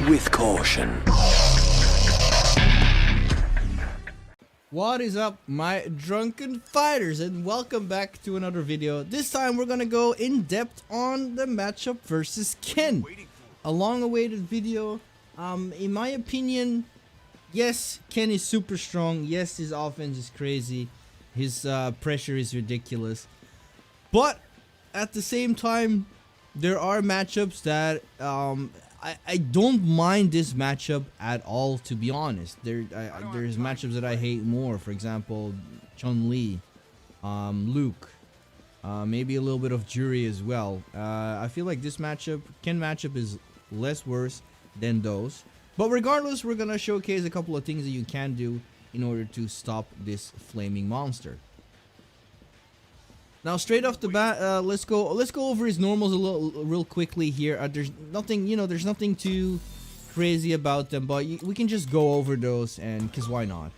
with caution. What is up, my drunken fighters, and welcome back to another video. This time we're gonna go in depth on the matchup versus Ken. A long-awaited video. In my opinion, yes, Ken is super strong. Yes, his offense is crazy. His pressure is ridiculous. But at the same time, there are matchups that I don't mind this matchup at all, to be honest. There's matchups that I hate more. For example, Chun-Li, Luke, maybe a little bit of Jury as well. I feel like this matchup, Ken matchup, is less worse than those. But regardless, we're gonna showcase a couple of things that you can do in order to stop this flaming monster. Now, straight off the bat, let's go over his normals real quickly here. There's nothing, there's nothing too crazy about them, but we can just go over those, and cause why not?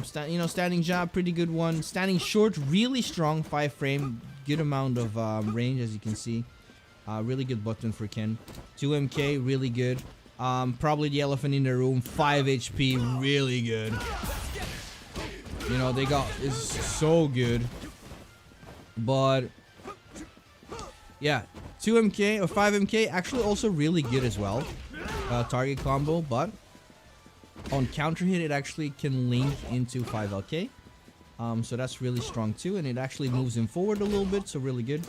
Standing jab, pretty good one. Standing short, really strong, 5 frame, good amount of range, as you can see. Really good button for Ken. 2MK, really good. Probably the elephant in the room, 5 HP, really good. It's so good. But yeah, 2MK or 5MK actually also really good as well. Target combo, but on counter hit it actually can link into 5LK. So that's really strong too, and it actually moves him forward a little bit, so really good.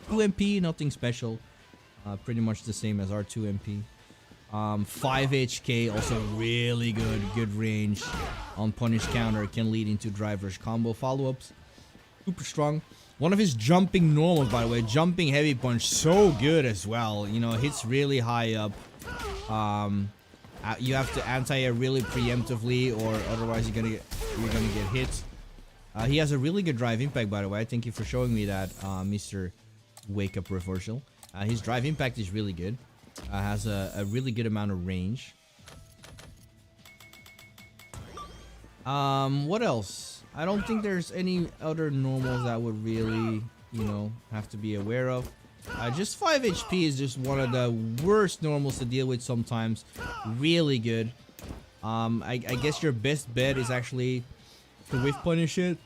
2MP, nothing special. Pretty much the same as our 2MP. 5HK, also really good range. On punish counter, can lead into driver's combo follow-ups. Super strong. One of his jumping normals, by the way, jumping heavy punch, so good as well. Hits really high up. You have to anti-air really preemptively, or otherwise you're gonna get hit. He has a really good drive impact, by the way. Thank you for showing me that, Mr. Wake Up Reversal. His drive impact is really good. Has a really good amount of range. What else? I don't think there's any other normals that would really, have to be aware of. Just 5 HP is just one of the worst normals to deal with sometimes. Really good. I guess your best bet is actually to whiff punish it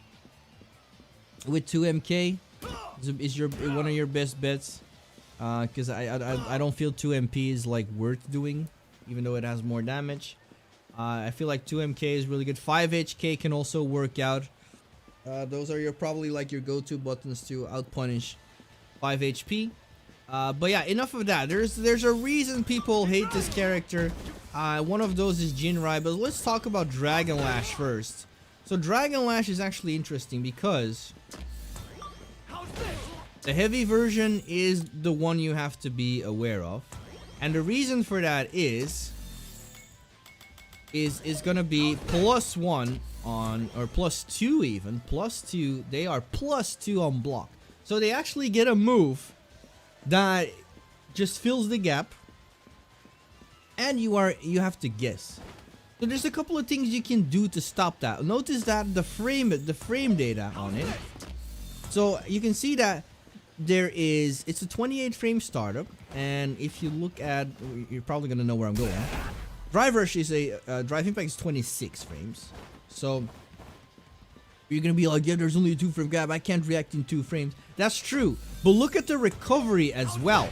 with 2MK. Is one of your best bets? Because I don't feel 2MP is like worth doing, even though it has more damage. I feel like 2MK is really good. 5HK can also work out. Those are probably like your go-to buttons to outpunish 5 HP. But yeah, enough of that. There's a reason people hate this character. One of those is Jinrai, but let's talk about Dragon Lash first. So Dragon Lash is actually interesting because the heavy version is the one you have to be aware of, and the reason for that is gonna be +1 on, or +2 even, +2. They are +2 on block, so they actually get a move that just fills the gap, and you have to guess. So there's a couple of things you can do to stop that. Notice that the frame data on it. So you can see that it's a 28 frame startup, and if you look at, you're probably gonna know where I'm going. Drive rush is drive impact is 26 frames. So you're gonna be like, yeah, there's only a 2 frame gap, I can't react in 2 frames. That's true, but look at the recovery as well.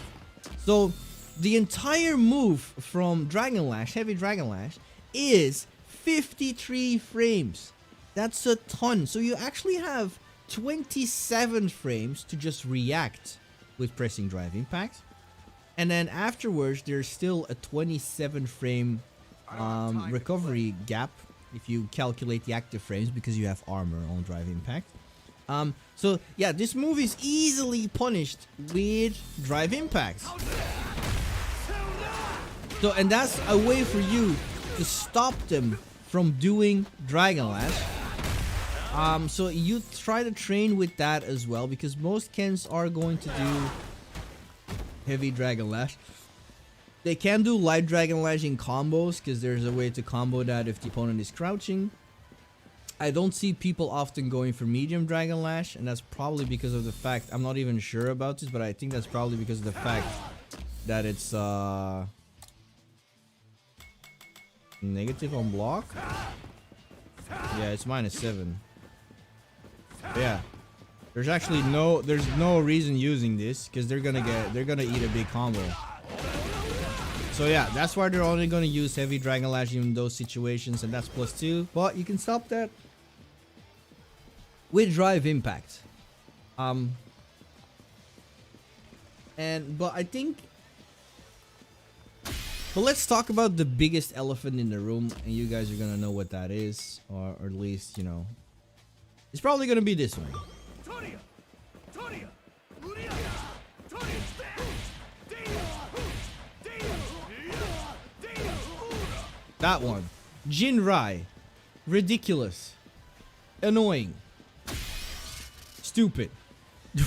So the entire move from Dragon Lash, heavy Dragon Lash, is 53 frames. That's a ton. So you actually have 27 frames to just react with pressing drive impact, and then afterwards there's still a 27 frame recovery gap if you calculate the active frames, because you have armor on drive impact. So yeah, this move is easily punished with drive impact. So, and that's a way for you to stop them from doing Dragon Lash. So you try to train with that as well, because most Kens are going to do heavy Dragon Lash. They can do light Dragon Lash in combos, because there's a way to combo that if the opponent is crouching. I don't see people often going for medium Dragon Lash, and that's probably because of the fact, I'm not even sure about this, but I think that's probably because of the fact that it's Negative on block? Yeah, it's -7. Yeah. There's actually there's no reason using this because they're gonna eat a big combo. So yeah, that's why they're only gonna use heavy Dragon Lash in those situations, and that's +2. But you can stop that with Drive Impact. But I think. But let's talk about the biggest elephant in the room, and you guys are gonna know what that is, or at least, you know, it's probably gonna be this one. That one. Jinrai. Ridiculous. Annoying. Stupid.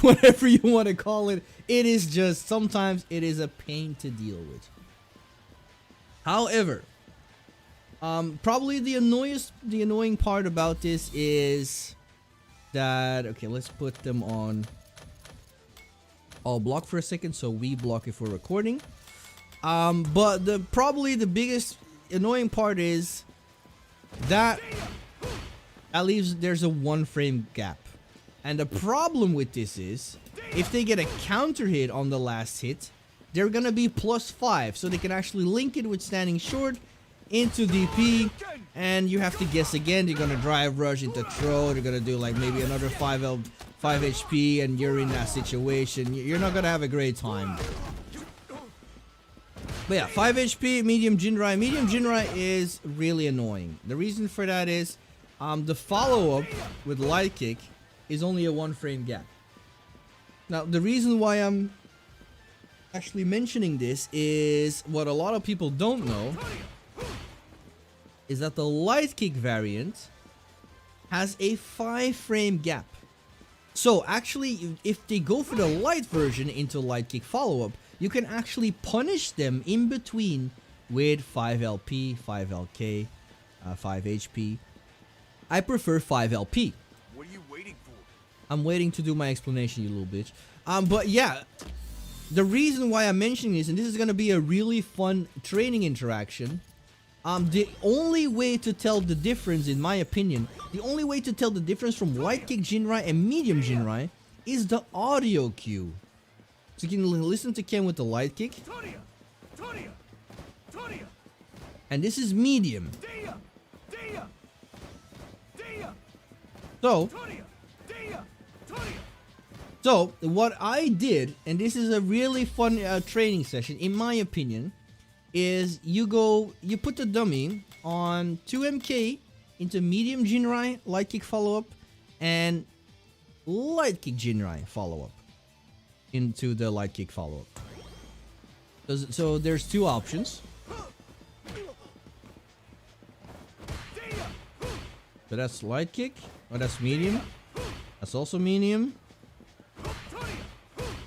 Whatever you want to call it. It is just, sometimes it is a pain to deal with. However, probably the annoying part about this is that, okay, let's put them on all block for a second, so we block it for recording. But probably the biggest annoying part is that at least there's a 1 frame gap, and the problem with this is if they get a counter hit on the last hit, they're gonna be +5, so they can actually link it with standing short into DP, and you have to guess again. They're gonna drive rush into throw. They're gonna do like maybe another 5 HP, and you're in that situation. You're not gonna have a great time. But yeah, 5 HP, medium Jinrai. Medium Jinrai is really annoying. The reason for that is the follow-up with light kick is only a 1 frame gap. Now, the reason why I'm actually mentioning this is what a lot of people don't know is that the light kick variant has a 5 frame gap. So actually, if they go for the light version into light kick follow-up, you can actually punish them in between with 5 LP, 5 LK, 5 HP. I prefer 5 LP. What are you waiting for? I'm waiting to do my explanation, you little bitch. But yeah, the reason why I'm mentioning this, and this is gonna be a really fun training interaction. The only way to tell the difference, in my opinion, the only way to tell the difference from light kick Jinrai and medium Jinrai is the audio cue. So you can listen to Ken with the light kick. And this is medium. So what I did, and this is a really fun training session, in my opinion, is you put the dummy on 2MK into medium Jinrai, light kick follow-up, and light kick Jinrai follow-up into the light kick follow-up. So there's 2 options. So that's light kick, or that's medium. That's also medium.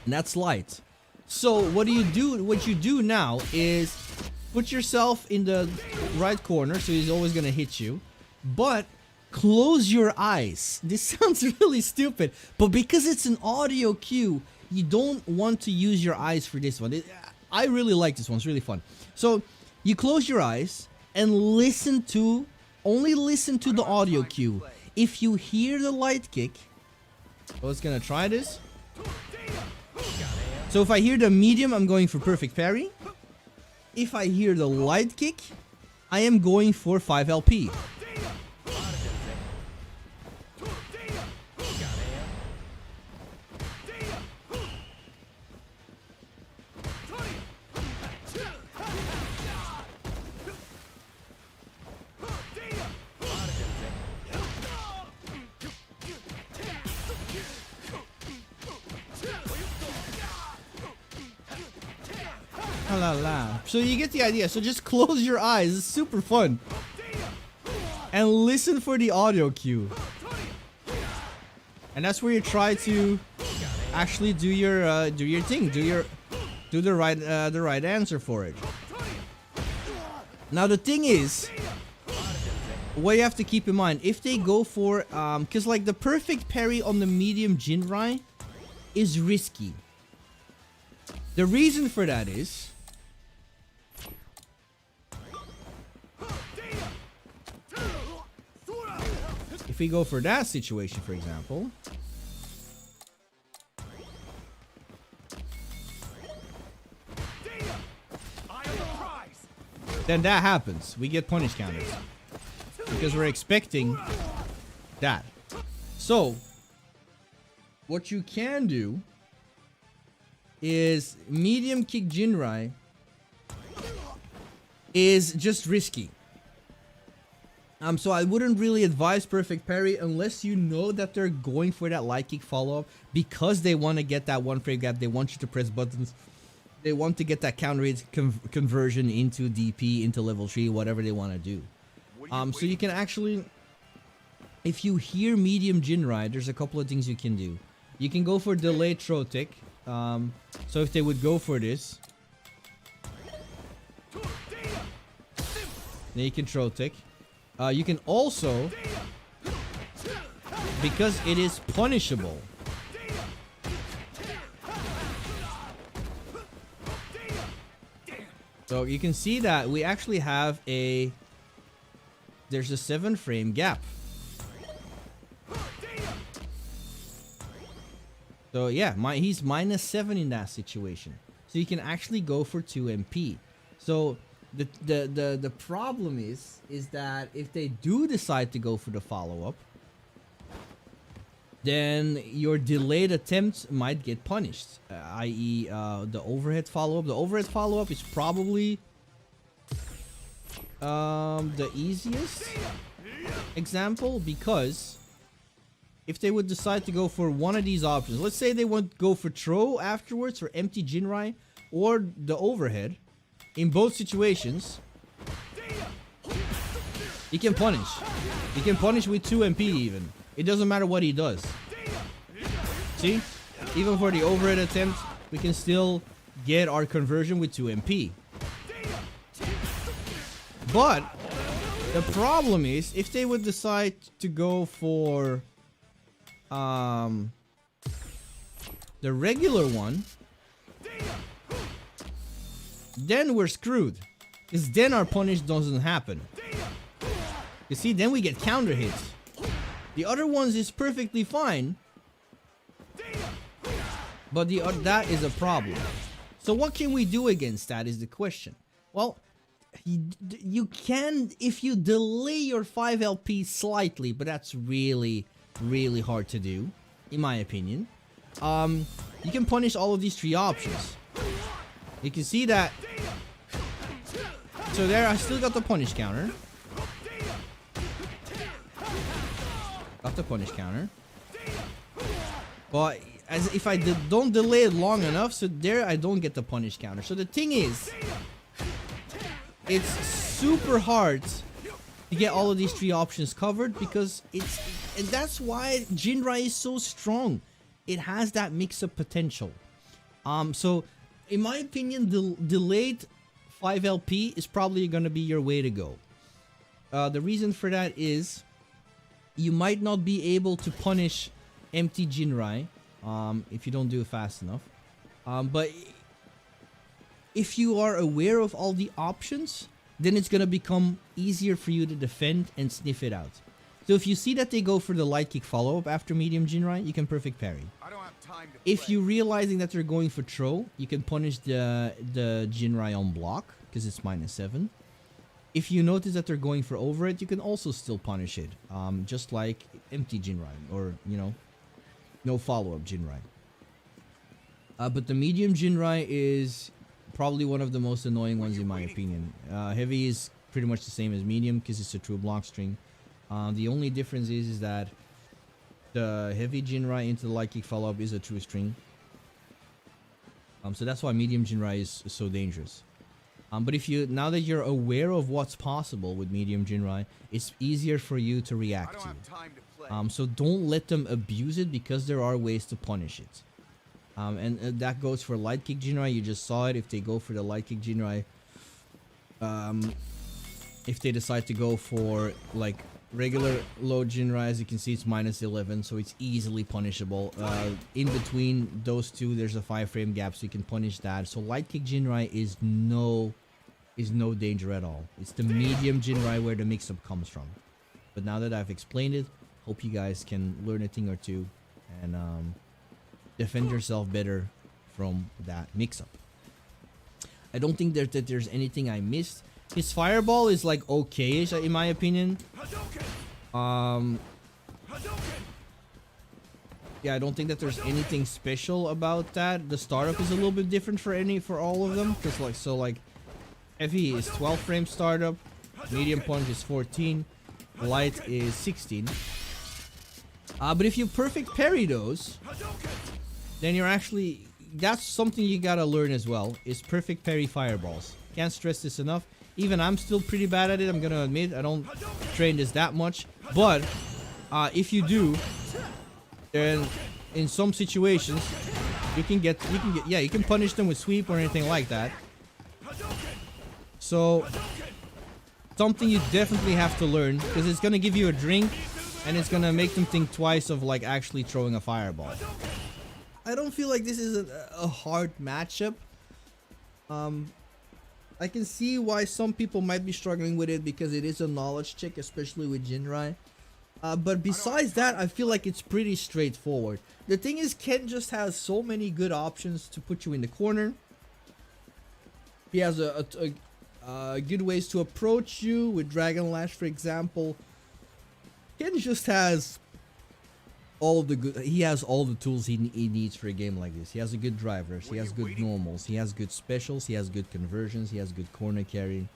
And that's light. So what you do now is put yourself in the right corner, so he's always gonna hit you, but close your eyes. This sounds really stupid, but because it's an audio cue, you don't want to use your eyes for this one. I really like this one. It's really fun. So you close your eyes and only listen to the audio cue. If you hear the light kick, I was gonna try this. So if I hear the medium, I'm going for perfect parry. If I hear the light kick, I am going for 5 LP. La la. So you get the idea. So just close your eyes. It's super fun. And listen for the audio cue. And that's where you try to actually do your thing. Do the right answer for it. Now the thing is, what you have to keep in mind, if they go for because like the perfect parry on the medium Jinrai is risky. The reason for that is if we go for that situation, for example, then that happens. We get punish counters because we're expecting that. So what you can do is medium kick Jinrai is just risky. So I wouldn't really advise perfect parry unless you know that they're going for that light kick follow-up because they want to get that one frame gap. They want you to press buttons. They want to get that counter hit conversion into DP, into level 3, whatever they want to do. So you can actually, if you hear medium Jinrai, there's a couple of things you can do. You can go for delayed throw tick. So if they would go for this, then you can throw tick. You can also, because it is punishable, so you can see that we actually have there's a 7 frame gap. So yeah, he's -7 in that situation. So you can actually go for 2 MP. So the problem is that if they do decide to go for the follow-up, then your delayed attempt might get punished, i.e. The overhead follow-up. The overhead follow-up is probably the easiest example, because if they would decide to go for one of these options, let's say they want to go for throw afterwards or empty Jinrai or the overhead, in both situations he can punish. He can punish with 2 MP even. It doesn't matter what he does. See? Even for the overhead attempt, we can still get our conversion with 2 MP. But the problem is, if they would decide to go for the regular one, then we're screwed, because then our punish doesn't happen. You see, then we get counter hits. The other ones is perfectly fine, but that is a problem. So what can we do against that is the question. Well, you can, if you delay your 5 LP slightly, but that's really hard to do, in my opinion. You can punish all of these 3 options. You can see that. So there, I still got the punish counter. Got the punish counter. But as if I don't delay it long enough, so there I don't get the punish counter. So the thing is, it's super hard to get all of these 3 options covered, because and that's why Jinrai is so strong. It has that mix-up potential. So in my opinion, the delayed 5 LP is probably going to be your way to go. The reason for that is you might not be able to punish empty Jinrai if you don't do it fast enough. But if you are aware of all the options, then it's going to become easier for you to defend and sniff it out. So if you see that they go for the light kick follow-up after medium Jinrai, you can perfect parry. If you're realizing that they're going for throw, you can punish the Jinrai on block, because it's -7. If you notice that they're going for overhead, you can also still punish it, just like empty Jinrai, or, you know, no follow-up Jinrai. But the medium Jinrai is probably one of the most annoying ones in my opinion. Heavy is pretty much the same as medium, because it's a true block string. The only difference is that the heavy Jinrai into the light kick follow-up is a true string. So that's why medium Jinrai is so dangerous. But now that you're aware of what's possible with medium Jinrai, it's easier for you to react to. So don't let them abuse it, because there are ways to punish it. And that goes for light kick Jinrai. You just saw it. If they go for the light kick Jinrai, if they decide to go for like regular low Jinrai, as you can see, it's -11, so it's easily punishable. In between those two, there's a 5 frame gap, so you can punish that. So light kick Jinrai is no danger at all. It's the medium Jinrai where the mix-up comes from. But now that I've explained it, Hope you guys can learn a thing or two and defend yourself better from that mix-up. I don't think that there's anything I missed. His fireball is like okay-ish in my opinion. Yeah, I don't think that there's anything special about that. The startup is a little bit different for all of them, because like heavy is 12 frame startup, medium punch is 14, light is 16. But if you perfect parry those, then you're actually, that's something you gotta learn as well, is perfect parry fireballs. Can't stress this enough. Even I'm still pretty bad at it, I'm gonna admit. I don't train this that much, but if you do, then in some situations you can punish them with sweep or anything like that. So something you definitely have to learn, because it's gonna give you a drink and it's gonna make them think twice of like actually throwing a fireball. I don't feel like this is a hard matchup. I can see why some people might be struggling with it, because it is a knowledge check, especially with Jinrai. But besides that, I feel like it's pretty straightforward. The thing is, Ken just has so many good options to put you in the corner. He has a good ways to approach you with Dragon Lash, for example. Ken just has all the good. He has all the tools he needs for a game like this. He has a good drive rush. He has good normals. He has good specials. He has good conversions. He has good corner carry.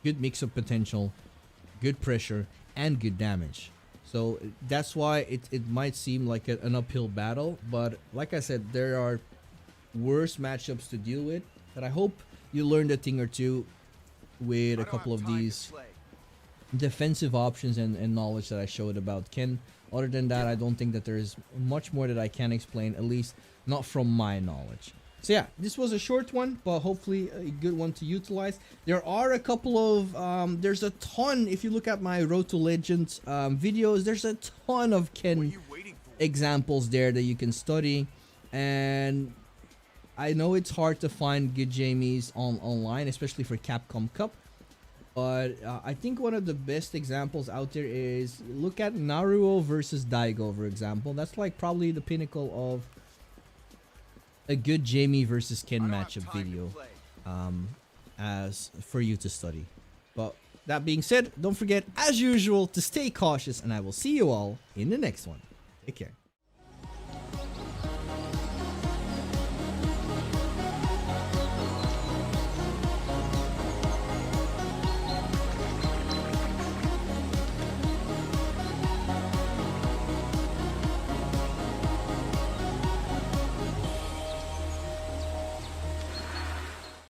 Good mix-up potential. Good pressure. And good damage. So that's why it might seem like an uphill battle, but like I said, there are worse matchups to deal with. But I hope you learned a thing or two with a couple of these defensive options and knowledge that I showed about Ken. Other than that, I don't think that there's much more that I can explain, at least not from my knowledge. So yeah, this was a short one, but hopefully a good one to utilize. There are a couple of, there's a ton, if you look at my Road to Legends videos, there's a ton of Ken examples there that you can study. And I know it's hard to find good Jamies online, especially for Capcom Cup. But I think one of the best examples out there is, look at Naruto versus Daigo, for example. That's like probably the pinnacle of a good Jamie versus Ken matchup video as for you to study. But that being said, don't forget, as usual, to stay cautious, and I will see you all in the next one. Take care.